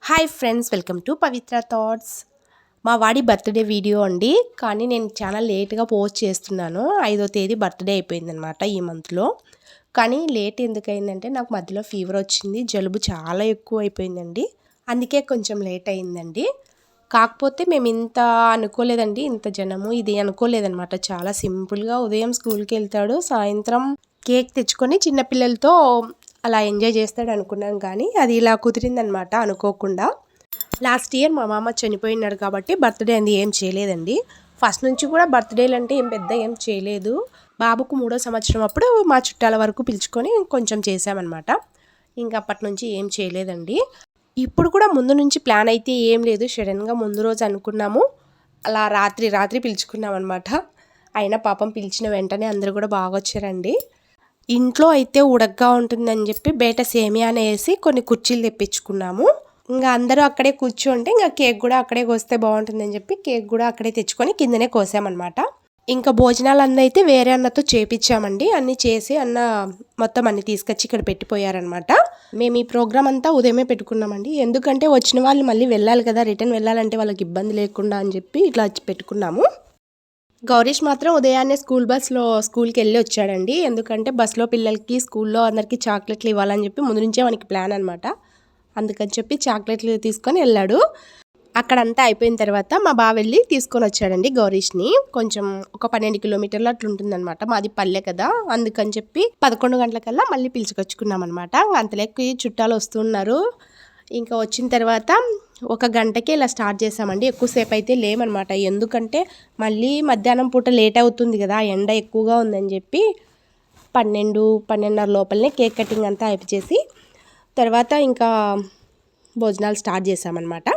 Hi friends, welcome to Pavitra thoughts. మా వాడి birthday video అండి. కానీ నేను చాలా లేట్గా పోస్ట్ చేస్తున్నాను. 5వ తేదీ బర్త్డే అయిపోయిందనమాట ఈ మంత్లో. కానీ లేట్ ఎందుకయిందంటే నాకు మధ్యలో ఫీవర్ వచ్చింది, జలుబు చాలా ఎక్కువ అయిపోయిందండి. అందుకే కొంచెం లేట్ అయిందండి. కాకపోతే మేము ఇంత అనుకోలేదండి, ఇంత జనము ఇది అనుకోలేదనమాట. చాలా సింపుల్గా ఉదయం స్కూల్కి వెళ్తాడు, సాయంత్రం కేక్ తెచ్చుకొని చిన్నపిల్లలతో అలా ఎంజాయ్ చేస్తాడు అనుకున్నాం. కానీ అది ఇలా కుదిరిందనమాట అనుకోకుండా. లాస్ట్ ఇయర్ మా మామ చనిపోయినాడు కాబట్టి బర్త్డే అది ఏం చేయలేదండి. ఫస్ట్ నుంచి కూడా బర్త్డేలు అంటే ఏం చేయలేదు. బాబుకు 3వ సంవత్సరం అప్పుడు మా చుట్టాల వరకు పిలుచుకొని కొంచెం చేసామన్నమాట. ఇంకా అప్పటి నుంచి ఏం చేయలేదండి. ఇప్పుడు కూడా ముందు నుంచి ప్లాన్ అయితే ఏం లేదు, సడన్గా ముందు రోజు అనుకున్నాము, అలా రాత్రి పిలుచుకున్నాం అనమాట. అయినా పాపం పిలిచిన వెంటనే అందరూ కూడా బాగా వచ్చారండి. ఇంట్లో అయితే ఉడకగా ఉంటుందని చెప్పి బయట సేమియానే వేసి కొన్ని కుర్చీలు తెప్పించుకున్నాము. ఇంకా అందరూ అక్కడే కూర్చోంటే ఇంకా కేక్ కూడా అక్కడే కోస్తే బాగుంటుందని చెప్పి కేక్ కూడా అక్కడే తెచ్చుకొని కిందనే కోసామన్నమాట. ఇంకా భోజనాలు అన్నీ అయితే వేరే అన్నతో చేపించామండి. అన్నీ చేసి అన్న మొత్తం అన్ని తీసుకొచ్చి ఇక్కడ పెట్టిపోయారనమాట. మేము ఈ ప్రోగ్రామ్ అంతా ఉదయమే పెట్టుకున్నామండి. ఎందుకంటే వచ్చిన వాళ్ళు మళ్ళీ వెళ్ళాలి కదా, రిటర్న్ వెళ్ళాలంటే వాళ్ళకి ఇబ్బంది లేకుండా అని చెప్పి ఇట్లా పెట్టుకున్నాము. గౌరీష్ మాత్రం ఉదయాన్నే స్కూల్కి వెళ్ళి వచ్చాడండి. ఎందుకంటే బస్సులో పిల్లలకి స్కూల్లో అందరికీ చాక్లెట్లు ఇవ్వాలని చెప్పి ముందు నుంచే మనకి ప్లాన్ అనమాట. అందుకని చెప్పి చాక్లెట్లు తీసుకొని వెళ్ళాడు. అక్కడంతా అయిపోయిన తర్వాత మా బావ వెళ్ళి తీసుకొని వచ్చాడండి గౌరీష్ని. కొంచెం ఒక 12 కిలోమీటర్లు అట్లా ఉంటుందన్నమాట. మాది పల్లె కదా, అందుకని చెప్పి 11 గంటలకల్లా మళ్ళీ పిలుచుకొచ్చుకున్నాం అనమాట. అంతలోకి చుట్టాలు వస్తున్నారు. ఇంకా వచ్చిన తర్వాత 1 గంటకే ఇలా స్టార్ట్ చేసామండి. ఎక్కువసేపు అయితే లేమనమాట. ఎందుకంటే మళ్ళీ మధ్యాహ్నం పూట లేట్ అవుతుంది కదా, ఎండ ఎక్కువగా ఉందని చెప్పి 12-12:30 లోపలనే కేక్ కటింగ్ అంతా అయిపోచేసి తర్వాత ఇంకా భోజనాలు స్టార్ట్ చేసామన్నమాట.